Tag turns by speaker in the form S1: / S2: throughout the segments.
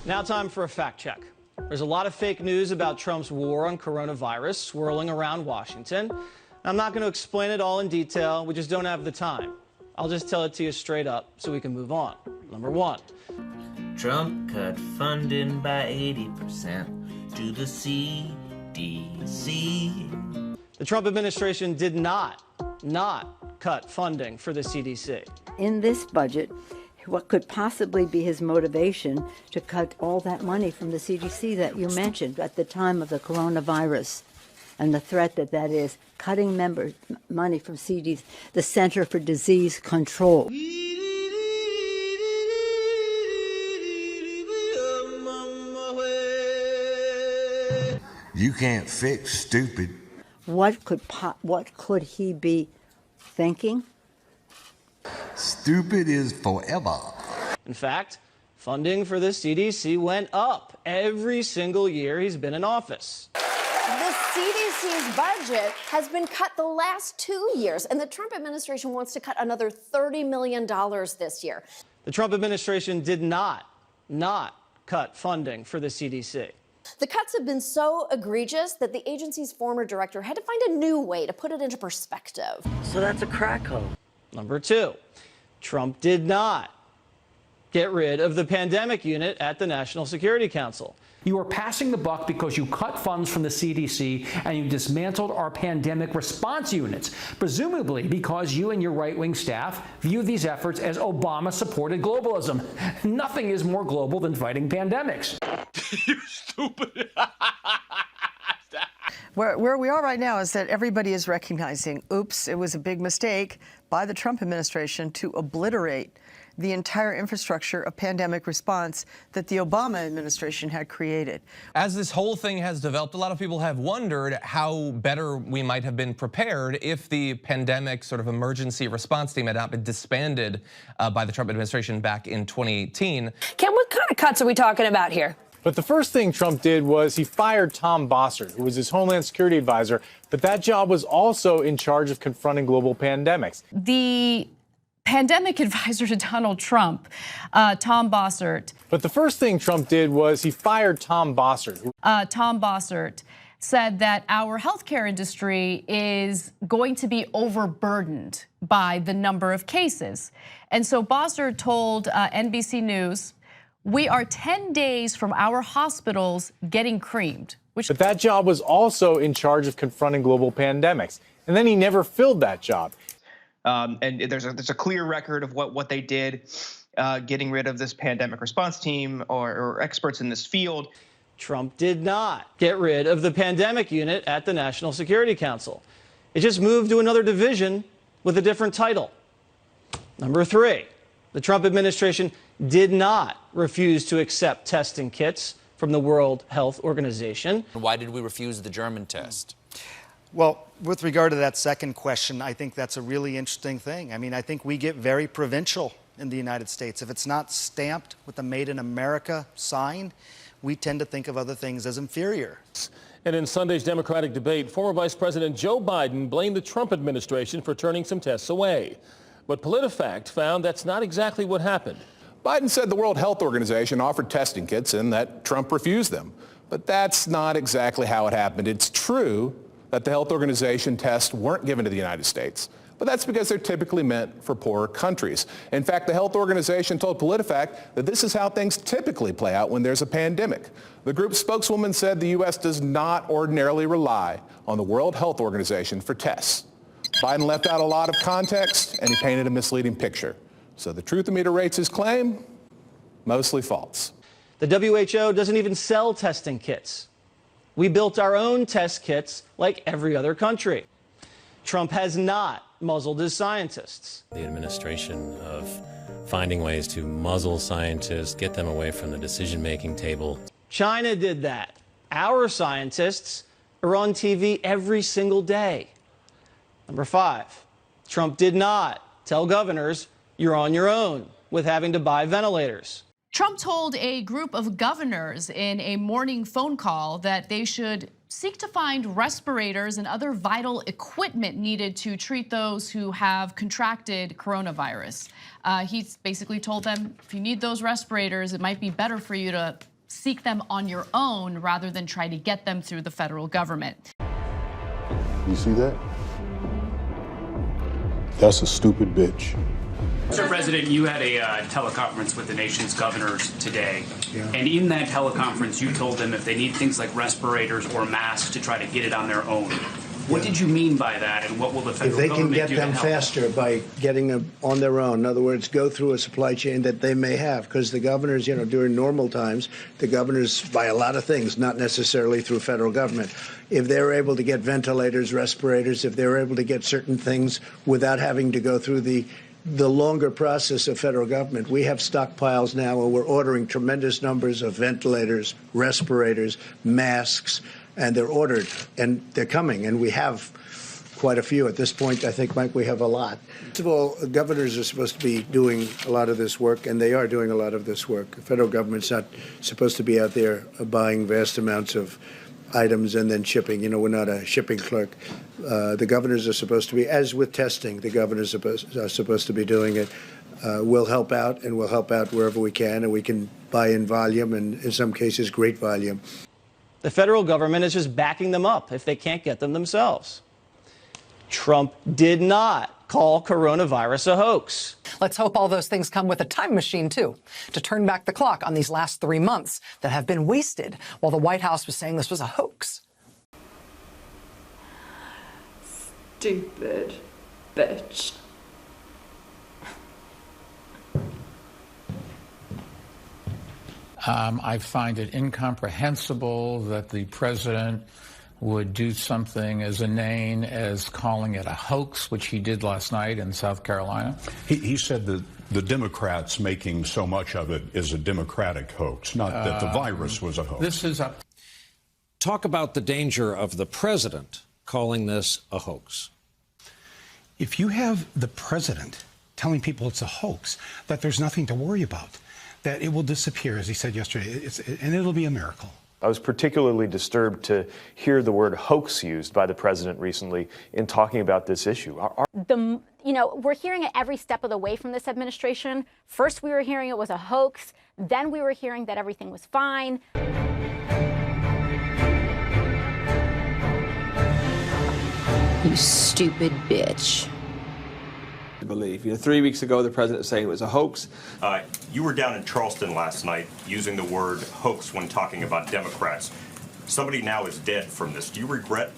S1: Now time for a fact check. There's a lot of fake news about Trump's war on coronavirus swirling around Washington. I'm not going to explain it all in detail. We just don't have the time. I'll just tell it to you straight up so we can move on. Number one.
S2: Trump cut funding by 80% to the CDC.
S1: The Trump administration did not cut funding for the CDC.
S3: In this budget, what could possibly be his motivation to cut all that money from the CDC that you mentioned at the time of the coronavirus and the threat that that is, cutting money from CDC, the Center for Disease Control.
S4: You can't fix stupid.
S3: What could he be thinking?
S4: Stupid is forever.
S1: In fact, funding for the CDC went up every single year he's been in office.
S5: The CDC's budget has been cut the last 2 years, and the Trump administration wants to cut another $30 million this year.
S1: The Trump administration did not cut funding for the CDC.
S5: The cuts have been so egregious that the agency's former director had to find a new way to put it into perspective.
S3: So that's a crack hole.
S1: Number two, Trump did not get rid of the pandemic unit at the National Security Council.
S6: You are passing the buck because you cut funds from the CDC and you dismantled our pandemic response units, presumably because you and your right-wing staff view these efforts as Obama-supported globalism. Nothing is more global than fighting pandemics.
S7: You stupid.
S8: Where we are right now is that everybody is recognizing, oops, it was a big mistake by the Trump administration to obliterate the entire infrastructure of pandemic response that the Obama administration had created.
S7: As this whole thing has developed, a lot of people have wondered how better we might have been prepared if the pandemic sort of emergency response team had not been disbanded by the Trump administration back in 2018.
S9: Ken, what kind of cuts are we talking about here?
S10: But the first thing Trump did was he fired Tom Bossert, who was his Homeland Security advisor, but that job was also in charge of confronting global pandemics.
S11: The pandemic advisor to Donald Trump, Tom Bossert.
S10: But the first thing Trump did was he fired Tom Bossert.
S11: Tom Bossert said that our healthcare industry is going to be overburdened by the number of cases. And so Bossert told NBC News, we are 10 days from our hospitals getting creamed.
S10: But that job was also in charge of confronting global pandemics. And then he never filled that job.
S12: And there's a clear record of what they did, getting rid of this pandemic response team or experts in this field.
S1: Trump did not get rid of the pandemic unit at the National Security Council. It just moved to another division with a different title. Number three, the Trump administration did not refuse to accept testing kits from the World Health Organization.
S13: Why did we refuse the German test?
S14: Well, with regard to that second question, I think that's a really interesting thing. I mean, I think we get very provincial in the United States. If it's not stamped with the Made in America sign, we tend to think of other things as inferior.
S15: And in Sunday's Democratic debate, former Vice President Joe Biden blamed the Trump administration for turning some tests away. But PolitiFact found that's not exactly what happened.
S16: Biden said the World Health Organization offered testing kits and that Trump refused them. But that's not exactly how it happened. It's true that the health organization tests weren't given to the United States, but that's because they're typically meant for poorer countries. In fact, the health organization told PolitiFact that this is how things typically play out when there's a pandemic. The group's spokeswoman said the U.S. does not ordinarily rely on the World Health Organization for tests. Biden left out a lot of context and he painted a misleading picture. So the Truth-O-Meter rates his claim, mostly false.
S1: The WHO doesn't even sell testing kits. We built our own test kits like every other country. Trump has not muzzled his scientists.
S17: The administration of finding ways to muzzle scientists, get them away from the decision-making table.
S1: China did that. Our scientists are on TV every single day. Number five, Trump did not tell governors you're on your own with having to buy ventilators.
S11: Trump told a group of governors in a morning phone call that they should seek to find respirators and other vital equipment needed to treat those who have contracted coronavirus. He's basically told them, if you need those respirators, it might be better for you to seek them on your own rather than try to get them through the federal government.
S18: You see that? That's a stupid bitch.
S19: Mr. President, you had a teleconference with the nation's governors today.
S18: Yeah.
S19: And in that teleconference, you told them if they need things like respirators or masks to try to get it on their own. What did you mean by that, and what will the federal government do to help?
S20: If they can get them faster by getting them on their own, in other words, go through a supply chain that they may have, because the governors, during normal times, the governors buy a lot of things, not necessarily through federal government. If they're able to get ventilators, respirators, if they're able to get certain things without having to go through the longer process of federal government. We have stockpiles now, and we're ordering tremendous numbers of ventilators, respirators, masks, and they're ordered, and they're coming, and we have quite a few. At this point, I think, Mike, we have a lot. First of all, governors are supposed to be doing a lot of this work, and they are doing a lot of this work. The federal government's not supposed to be out there buying vast amounts of items and then shipping. We're not a shipping clerk. The governors are supposed to be, as with testing, the governors are supposed to be doing it. We'll help out, and we'll help out wherever we can, and we can buy in volume, and in some cases, great volume.
S1: The federal government is just backing them up if they can't get them themselves. Trump did not call coronavirus a hoax.
S21: Let's hope all those things come with a time machine, too, to turn back the clock on these last 3 months that have been wasted while the White House was saying this was a hoax.
S22: Stupid bitch.
S23: I find it incomprehensible that the president would do something as inane as calling it a hoax, which he did last night in South Carolina.
S24: He said that the Democrats making so much of it is a Democratic hoax, not that the virus was a hoax.
S23: This is a...
S25: Talk about the danger of the president calling this a hoax.
S26: If you have the president telling people it's a hoax, that there's nothing to worry about, that it will disappear, as he said yesterday, and it'll be a miracle.
S27: I was particularly disturbed to hear the word hoax used by the president recently in talking about this issue.
S28: We're hearing it every step of the way from this administration. First, we were hearing it was a hoax. Then we were hearing that everything was fine.
S29: You stupid bitch.
S30: To believe. 3 weeks ago, the president was saying it was a hoax.
S31: You were down in Charleston last night using the word hoax when talking about Democrats. Somebody now is dead from this. Do you regret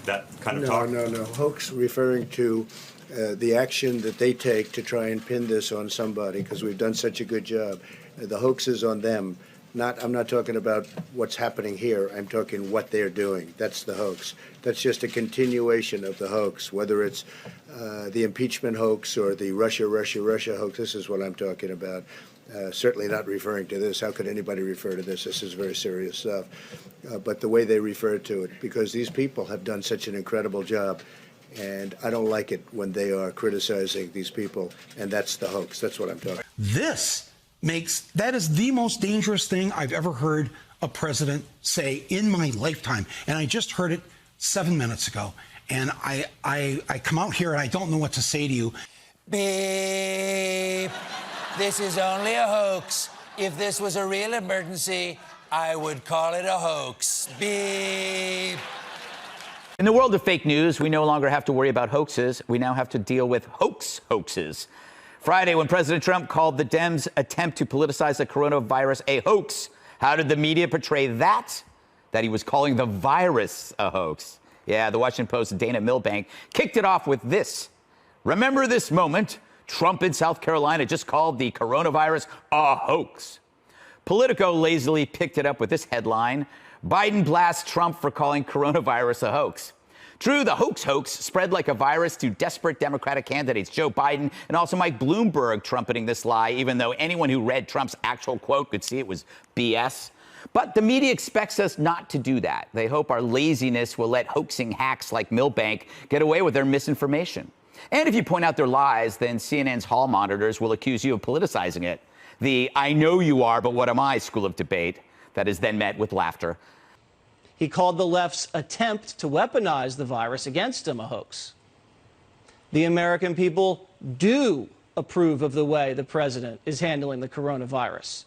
S31: that kind of talk?
S20: No. Hoax referring to the action that they take to try and pin this on somebody because we've done such a good job. The hoax is on them. I'm not talking about what's happening here. I'm talking what they're doing. That's the hoax. That's just a continuation of the hoax, whether it's the impeachment hoax or the Russia hoax. This is what I'm talking about. Certainly not referring to this. How could anybody refer to this? This is very serious stuff. But the way they refer to it, because these people have done such an incredible job, and I don't like it when they are criticizing these people, and that's the hoax. That's what I'm talking about.
S26: That is the most dangerous thing I've ever heard a president say in my lifetime. And I just heard it 7 minutes ago. And I come out here and I don't know what to say to you.
S32: Beep. This is only a hoax. If this was a real emergency, I would call it a hoax. Beep.
S33: In the world of fake news, we no longer have to worry about hoaxes. We now have to deal with hoaxes. Friday, when President Trump called the Dems' attempt to politicize the coronavirus a hoax, how did the media portray that? That he was calling the virus a hoax. Yeah, the Washington Post's Dana Milbank kicked it off with this. Remember this moment? Trump in South Carolina just called the coronavirus a hoax. Politico lazily picked it up with this headline. Biden blasts Trump for calling coronavirus a hoax. True, the hoax spread like a virus to desperate Democratic candidates, Joe Biden and also Mike Bloomberg trumpeting this lie, even though anyone who read Trump's actual quote could see it was BS. But the media expects us not to do that. They hope our laziness will let hoaxing hacks like Milbank get away with their misinformation. And if you point out their lies, then CNN's hall monitors will accuse you of politicizing it. The I know you are, but what am I school of debate that is then met with laughter.
S1: He called the left's attempt to weaponize the virus against him a hoax. The American people do approve of the way the president is handling the coronavirus.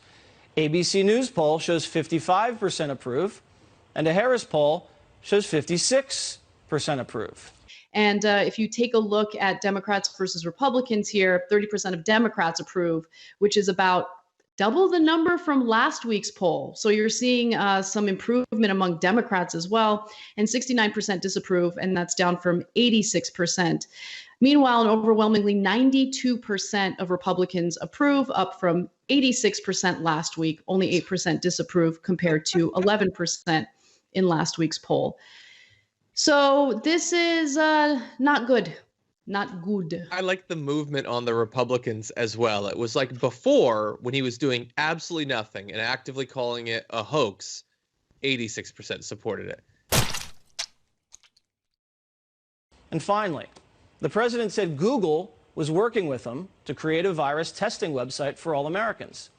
S1: ABC News poll shows 55% approve, and a Harris poll shows 56% approve.
S2: And if you take a look at Democrats versus Republicans here, 30% of Democrats approve, which is about double the number from last week's poll. So you're seeing some improvement among Democrats as well, and 69% disapprove, and that's down from 86%. Meanwhile, an overwhelmingly 92% of Republicans approve, up from 86% last week. Only 8% disapprove compared to 11% in last week's poll. So this is not good. Not good.
S3: I like the movement on the Republicans as well. It was like before, when he was doing absolutely nothing and actively calling it a hoax, 86% supported it.
S1: And finally, the president said Google was working with him to create a virus testing website for all Americans.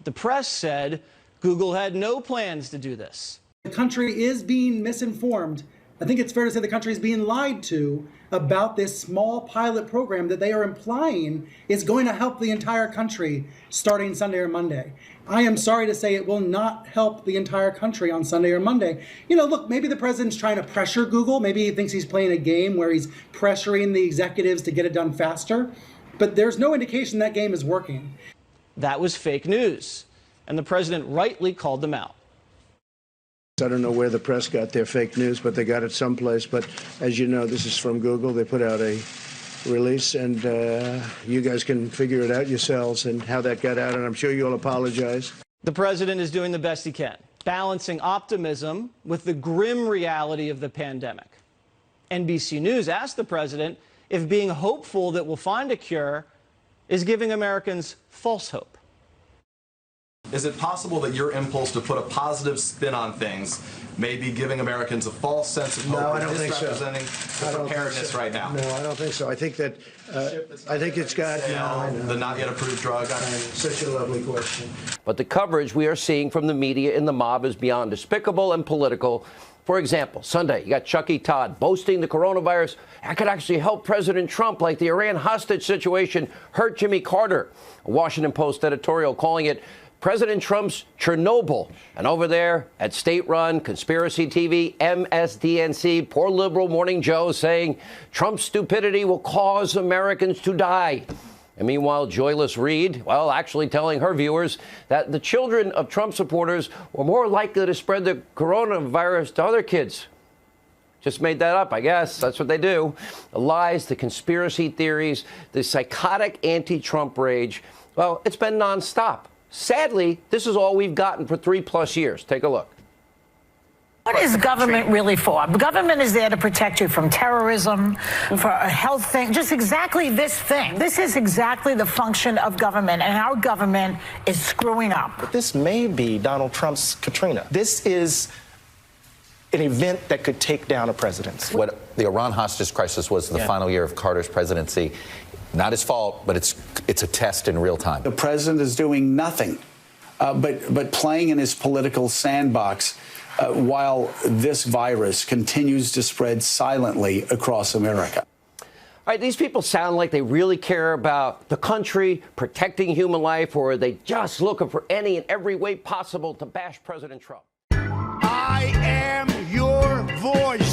S1: The press said Google had no plans to do this.
S4: The country is being misinformed. I think it's fair to say the country is being lied to about this small pilot program that they are implying is going to help the entire country starting Sunday or Monday. I am sorry to say it will not help the entire country on Sunday or Monday. You know, look, maybe the president's trying to pressure Google. Maybe he thinks he's playing a game where he's pressuring the executives to get it done faster. But there's no indication that game is working.
S1: That was fake news, and the president rightly called them out.
S20: I don't know where the press got their fake news, but they got it someplace. But as you know, this is from Google. They put out a release, and you guys can figure it out yourselves and how that got out, and I'm sure you'll apologize.
S1: The president is doing the best he can, balancing optimism with the grim reality of the pandemic. NBC News asked the president if being hopeful that we'll find a cure is giving Americans false hope.
S5: Is it possible that your impulse to put a positive spin on things may be giving Americans a false sense of hope?
S20: No, I don't think so.
S5: Misrepresenting the preparedness right now?
S20: No, I don't think so. I think that, I think it's got,
S5: the not yet approved drug.
S20: Such a lovely question.
S6: But the coverage we are seeing from the media and the mob is beyond despicable and political. For example, Sunday, you got Chuck E. Todd boasting the coronavirus could actually help President Trump, like the Iran hostage situation hurt Jimmy Carter. A Washington Post editorial calling it President Trump's Chernobyl. And over there at state-run conspiracy TV, MSDNC, poor liberal Morning Joe saying Trump's stupidity will cause Americans to die. And meanwhile, Joyless Reed, well, actually telling her viewers that the children of Trump supporters were more likely to spread the coronavirus to other kids. Just made that up, I guess. That's what they do. The lies, the conspiracy theories, the psychotic anti-Trump rage. Well, it's been nonstop. Sadly, this is all we've gotten for 3+ years. Take a look.
S7: What is government really for? Government is there to protect you from terrorism, for a health thing, just exactly this thing. This is exactly the function of government, and our government is screwing up.
S8: But this may be Donald Trump's Katrina. This is an event that could take down a presidency.
S9: What the Iran hostage crisis was the final year of Carter's presidency. Not his fault, but it's a test in real time.
S10: The president is doing nothing but playing in his political sandbox while this virus continues to spread silently across America.
S6: All right, these people sound like they really care about the country, protecting human life, or are they just looking for any and every way possible to bash President Trump?
S12: I am your voice.